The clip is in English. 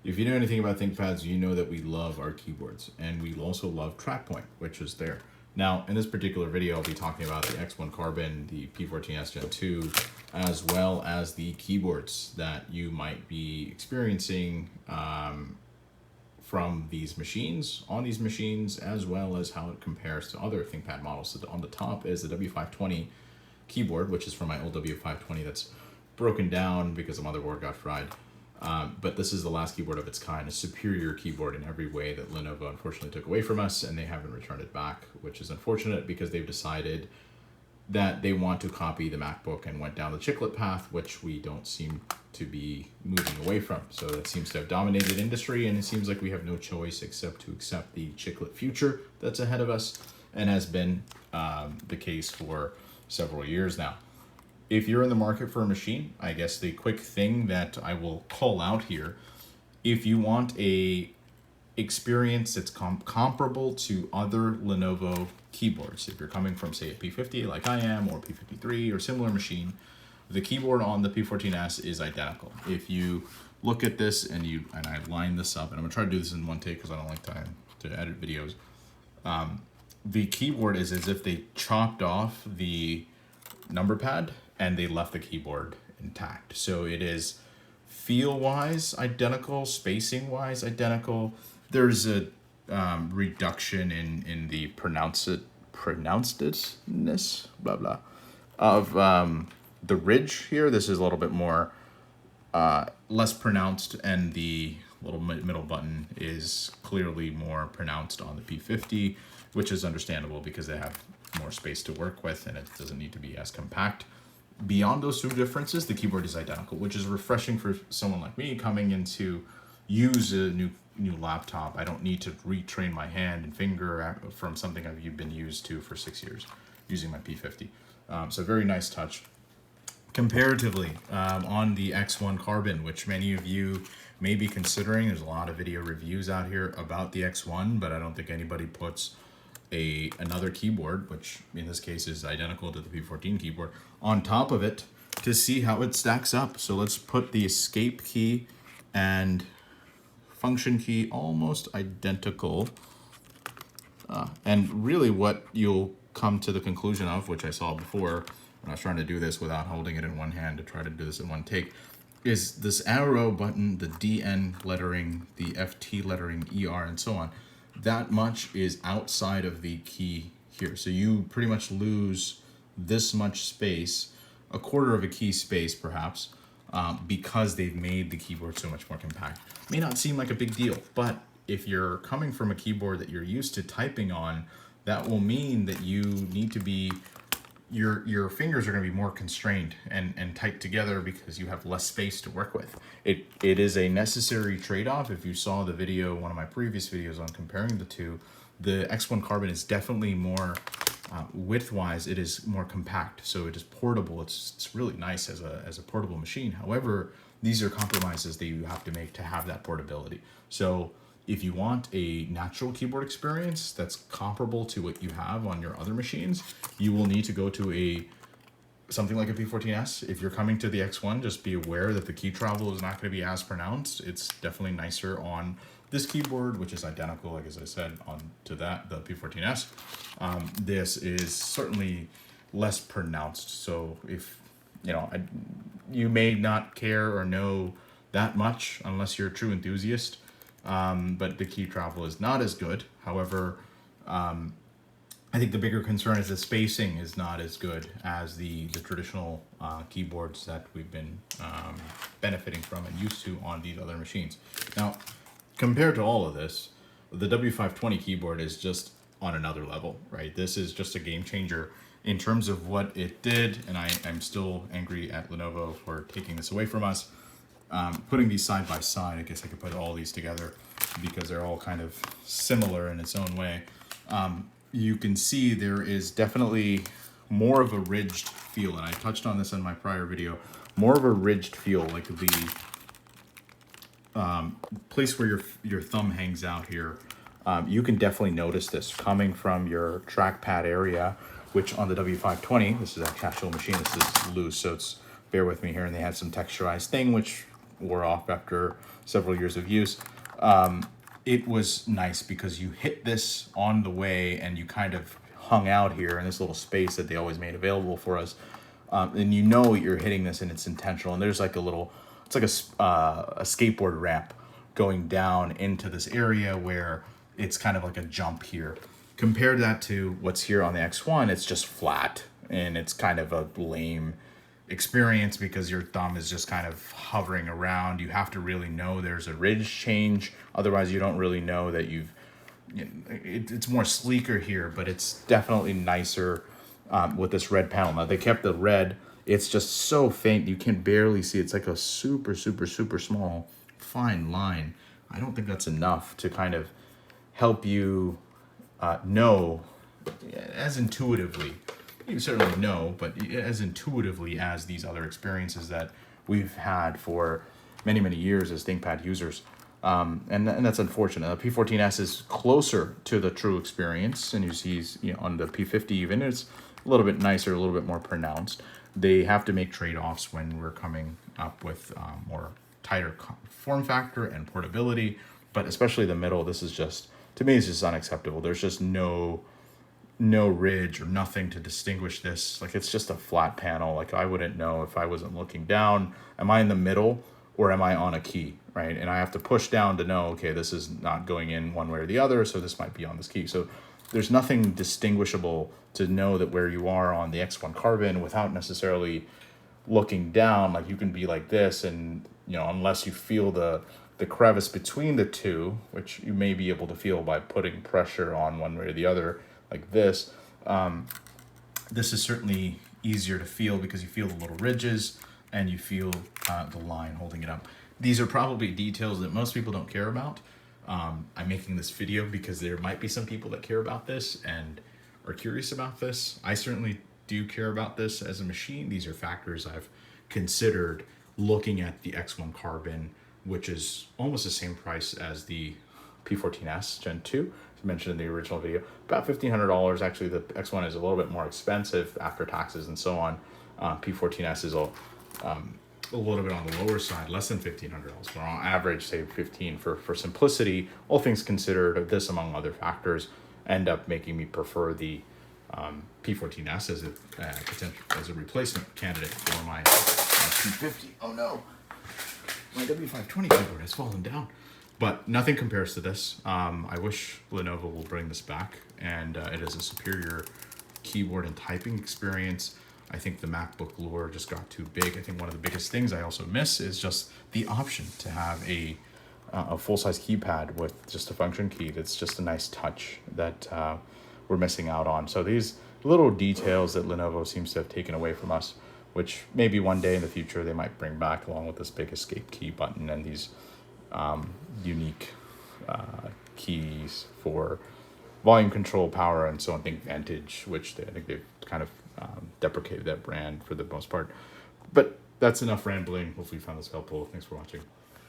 If you know anything about ThinkPads, you know that we love our keyboards, and we also love TrackPoint, which is there. Now, in this particular video, I'll be talking about the X1 Carbon, the P14s Gen2, as well as the keyboards that you might be experiencing from these machines, on these machines, as well as how it compares to other ThinkPad models. So on the top is the W520 keyboard, which is from my old W520 that's broken down because the motherboard got fried. But this is the last keyboard of its kind, a superior keyboard in every way that Lenovo unfortunately took away from us, and they haven't returned it back, which is unfortunate because they've decided that they want to copy the MacBook and went down the chiclet path, which we don't seem to be moving away from. So that seems to have dominated industry, and it seems like we have no choice except to accept the chiclet future that's ahead of us, and has been the case for several years now. If you're in the market for a machine, I guess the quick thing that I will call out here, if you want a experience that's comparable to other Lenovo keyboards, if you're coming from, say, a P50 like I am, or P53 or similar machine, the keyboard on the P14s is identical. If you look at this and I line this up, and I'm gonna try to do this in one take because I don't like time to edit videos. The keyboard is as if they chopped off the number pad and they left the keyboard intact. So it is feel-wise identical, spacing-wise identical. There's a reduction in the pronouncedness, blah blah, of the ridge here. This is a little bit more less pronounced, and the little middle button is clearly more pronounced on the P50, which is understandable because they have more space to work with and it doesn't need to be as compact. Beyond those two differences, the keyboard is identical, which is refreshing for someone like me coming in to use a new laptop. I don't need to retrain my hand and finger from something I've been used to for 6 years using my P50. So very nice touch. Comparatively, on the X1 Carbon, which many of you may be considering, there's a lot of video reviews out here about the X1, but I don't think anybody puts another keyboard, which in this case is identical to the P14 keyboard, on top of it to see how it stacks up. So let's put the escape key and function key almost identical. And really what you'll come to the conclusion of, which I saw before when I was trying to do this without holding it in one hand to try to do this in one take, is this arrow button, the DN lettering, the FT lettering, ER, and so on. That much is outside of the key here. So you pretty much lose this much space, a quarter of a key space perhaps, because they've made the keyboard so much more compact. May not seem like a big deal, but if you're coming from a keyboard that you're used to typing on, that will mean that you need to be, your fingers are going to be more constrained and tight together because you have less space to work with. It is a necessary trade-off. If you saw the video, one of my previous videos on comparing the two, the X1 Carbon is definitely more, width-wise, it is more compact. So it is portable. It's really nice as a portable machine. However, these are compromises that you have to make to have that portability. So if you want a natural keyboard experience that's comparable to what you have on your other machines, you will need to go to something like a P14s. If you're coming to the X1, just be aware that the key travel is not going to be as pronounced. It's definitely nicer on this keyboard, which is identical, like as I said, to that, the P14s. This is certainly less pronounced. So if, you may not care or know that much unless you're a true enthusiast. But the key travel is not as good. However, I think the bigger concern is the spacing is not as good as the traditional keyboards that we've been benefiting from and used to on these other machines. Now, compared to all of this, the W520 keyboard is just on another level, right? This is just a game changer in terms of what it did, and I'm still angry at Lenovo for taking this away from us. Putting these side by side, I guess I could put all these together because they're all kind of similar in its own way. You can see there is definitely more of a ridged feel, and I touched on this in my prior video, more of a ridged feel, like the place where your thumb hangs out here. You can definitely notice this coming from your trackpad area, which on the W520, this is a casual machine, this is loose, so bear with me here, and they had some texturized thing, which wore off after several years of use. It was nice because you hit this on the way and you kind of hung out here in this little space that they always made available for us. And you know you're hitting this and it's intentional. And there's like a little, it's like a skateboard ramp going down into this area where it's kind of like a jump here. Compare that to what's here on the X1, it's just flat and it's kind of a lame experience because your thumb is just kind of hovering around. You have to really know there's a ridge change. Otherwise, you don't really know that it's more sleeker here, but it's definitely nicer with this red panel. Now, they kept the red. It's just so faint. You can barely see. It's like a super, super, super small, fine line. I don't think that's enough to kind of help you know as intuitively. You certainly know, but as intuitively as these other experiences that we've had for many, many years as ThinkPad users. And that's unfortunate. The P14s is closer to the true experience, and you see, on the P50 even, it's a little bit nicer, a little bit more pronounced. They have to make trade-offs when we're coming up with more tighter form factor and portability, but especially the middle, this is just, to me, it's just unacceptable. There's just no ridge or nothing to distinguish this. Like, it's just a flat panel. Like, I wouldn't know if I wasn't looking down, am I in the middle or am I on a key, right? And I have to push down to know, okay, this is not going in one way or the other, so this might be on this key. So there's nothing distinguishable to know that where you are on the X1 Carbon without necessarily looking down. Like, you can be like this, and unless you feel the crevice between the two, which you may be able to feel by putting pressure on one way or the other, like this. This is certainly easier to feel because you feel the little ridges and you feel the line holding it up. These are probably details that most people don't care about. I'm making this video because there might be some people that care about this and are curious about this. I certainly do care about this as a machine. These are factors I've considered looking at the X1 Carbon, which is almost the same price as the P14s Gen 2. Mentioned in the original video, about $1,500. Actually, the X1 is a little bit more expensive after taxes and so on. P14s is a little bit on the lower side, less than $1,500. But on average, say $15 for simplicity. All things considered, this among other factors end up making me prefer the P14s as a replacement candidate for my P50. Oh no, my W520 keyboard has fallen down. But nothing compares to this. I wish Lenovo will bring this back, and it is a superior keyboard and typing experience. I think the MacBook lure just got too big. I think one of the biggest things I also miss is just the option to have a full-size keypad with just a function key. That's just a nice touch that we're missing out on. So these little details that Lenovo seems to have taken away from us, which maybe one day in the future they might bring back, along with this big escape key button and these unique keys for volume control, power, and so on. Think Vantage, which I think they've kind of deprecated that brand for the most part. But that's enough rambling. Hopefully you found this helpful. Thanks for watching.